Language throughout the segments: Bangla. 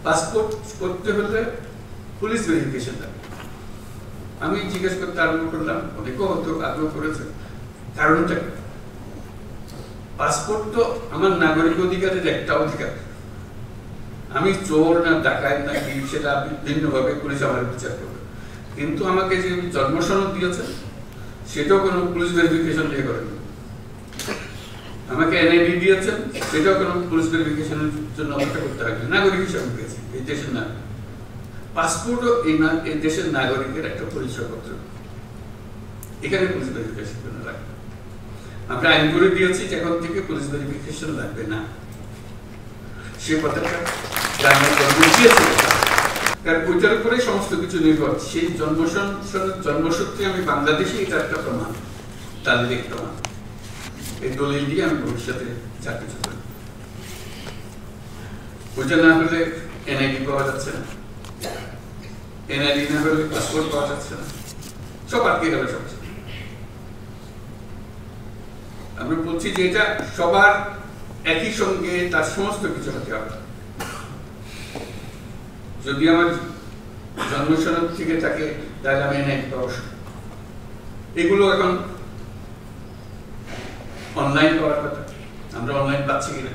পাসপোর্ট করতে হলে পুলিশ ভেরিফিকেশন লাগে। আমি জিজ্ঞেস করতে আরম্ভ করলাম, অনেকেও হয়তো আগ্রহ করেছে, কারণটা পাসপোর্ট তো আমার নাগরিক অধিকারের একটা অধিকার। আমি চোর না ডাকাত না কি সেটা ভিন্নভাবে পুলিশ আমার বিচার করবে, কিন্তু আমাকে যে জন্ম সনদ দিয়েছে সেটাও কোনো পুলিশ ভেরিফিকেশন দিয়ে করেন। আমাকে এনআইডি দিয়েছেন সেটাও কোনো পুলিশ ভেরিফিকেশনের জন্য অপেক্ষা করতে হবে, নাগরিক হিসাবে পেয়েছি এই দেশের নাগরিক। পাসপোর্টও এই দেশের নাগরিকের একটা পরিচয়পত্র, এখানে পুলিশ ভেরিফিকেশন জন্য লাগবে। আমরা আইন করে দিয়েছি যে এখন থেকে পুলিশ ভেরিফিকেশন লাগবে না, সে কথাটা কারণ ওইটার উপরে সমস্ত কিছু নির্ভর। সেই জন্মসূত্রে আমি বাংলাদেশে, এটা একটা প্রমাণ, তাদের প্রমাণ। এই দলিল দিয়ে আমি ভবিষ্যতে যা কিছু করি, ওইটা না হলে এনআইডি পাওয়া যাচ্ছে না, এনআইডি না হলে পাসপোর্ট পাওয়া যাচ্ছে না, সব আটকে গেল সব। আমি বলছি যে এটা সবার একই সঙ্গে তার সমস্ত কিছু হতে হবে। যদি আমার জন্ম সনদ থেকে থাকে তাহলে আমি এনআইডি পাবো। এগুলো এখন অনলাইন পাওয়ার কথা, আমরা অনলাইন পাচ্ছি কিনা?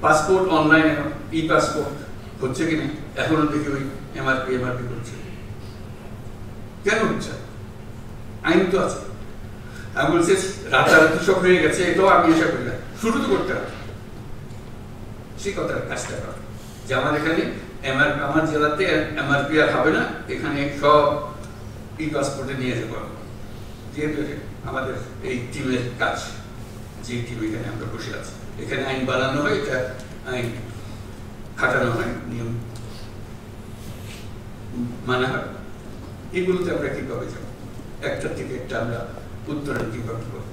পাসপোর্ট অনলাইন, এখন ই পাসপোর্ট হচ্ছে কিনা এখনো দেখি ওই এমআরপি করছে। কেন হচ্ছে? আইন তো আছে। আমি বলছি রাতারাতি সব হয়ে গেছে, এটাও আমি আশা করি না, শুরু তো করতে হবে সেই কথার কাজটা করা, যে আমার এখানে আমার জেলাতে এমআরপি আর হবে না, এখানে সব ই পাসপোর্টে নিয়ে যাবো। যেহেতু আমাদের এই টিমের কাজ, যে টিম এখানে আমরা বসে আছি, এখানে আইন বানানো হয়, এটা আইন খাটানো হয়, নিয়ম মানা হয়। এগুলোতে আমরা কিভাবে যাবো? একটা থেকে একটা আমরা উত্তরণ কিভাবে করবো?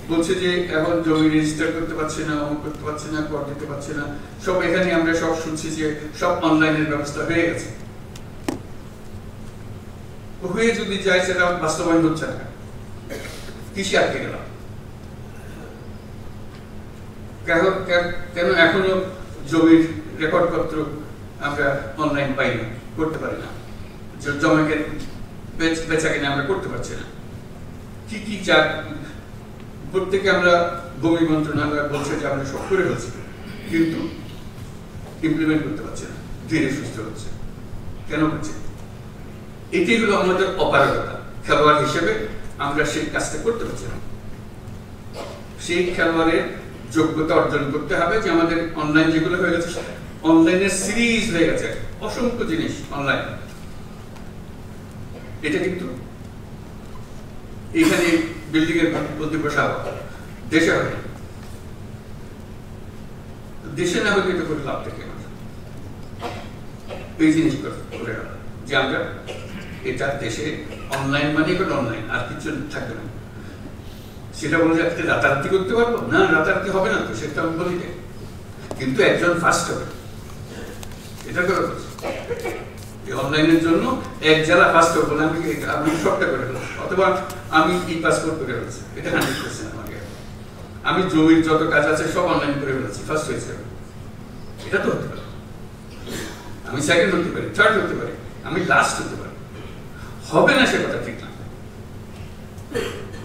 বলছে যে এখন জমি রেজিস্টার করতে পারছে না, অমুক করতে পারছে না, কর দিতে পারছে না, সব এখানে আমরা সব শুনছি যে সব অনলাইনের ব্যবস্থা হয়ে গেছে। হয়ে যদি যায় সেটা বাস্তবায়ন হচ্ছে না, কৃষি আটকে গেলাম কেন? এখনো জমির রেকর্ডপত্র আমরা অনলাইন পাই না, করতে পারি না, জমিকে বেচা কিনে আমরা করতে পারছি না। কি কি চাপ প্রত্যেকে আমরা ভূমি মন্ত্রণালয় বলছে যে আমরা সব করে ফেলছি, কিন্তু ইমপ্লিমেন্ট করতে পারছি না, ধীরে সুস্থ হচ্ছে। কেন হচ্ছে? এটাই হলো আমাদের অপারগতা। খেলোয়াড় হিসেবে আমরা সেই কাজটা করতে পারছি না। সেই খেলোয়াড়ের যোগ্যতা অর্জন করতে হবে, যে আমাদের অনলাইন যেগুলো হয়ে গেছে, অনলাইনের সিরিজ হয়ে গেছে, অসংখ্য জিনিস অনলাইন। এটা কিন্তু এখানে বিল্ডিং এর প্রতি বসা দেশে হবে, দেশে না হলে এটা করে লাভ থেকে এই জিনিস করে যে আমরা এটা দেশে অনলাইন মানে এখন অনলাইন, আর কিছু থাকবে না। সেটা বলে যাচ্ছে রাতারাতি করতে পারবো না, রাতারাতি হবে না তো, সেটা আমি বলি, কিন্তু একজন ফার্স্ট হবে, এটা করে অনলাইনের জন্য এক জেলা ফার্স্ট হবে বলে আমি সবটা করে ফেলছি, অথবা আমি ই পাসপোর্ট করে ফেলছি, এটা 100% আমাকে। আমি জমির যত কাজ আছে সব অনলাইন করে ফেলেছি, ফার্স্ট হয়েছে, এটা তো হতে পারে। আমি সেকেন্ড হতে পারি, থার্ড হতে পারি, আমি লাস্ট হতে পারি, হবে না সে কথা ঠিক না।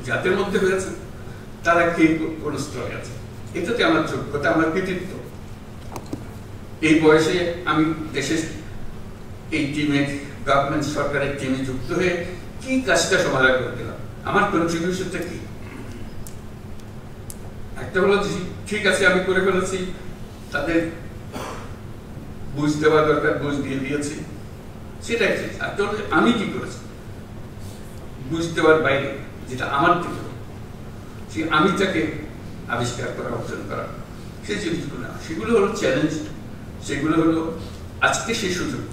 যাদের মধ্যে হয়েছে তারা কে কোন স্তরে আছে, এটাতে আমার যোগ্যতা, আমার কৃতিত্ব। এই বয়সে আমি দেশের এই টিমে, গভর্নমেন্ট সরকারের টিমে যুক্ত হয়ে কি কাজটা সমাধান করে দিলাম, আমার কন্ট্রিবিউশনটা কি? একটা হলো ঠিক আছে আমি করে ফেলেছি, তাদের বুঝ দেওয়া দরকার, বুঝ দিয়ে দিয়েছি, সেটাই ঠিক। আর আমি কি করেছি বুঝ দেওয়ার বাইরে, যেটা আমার থেকে সে আমিটাকে আবিষ্কার করা, অর্জন করা, সেই জিনিসগুলো, সেগুলো হলো চ্যালেঞ্জ, সেগুলো হলো আজকে সেই সুযোগ।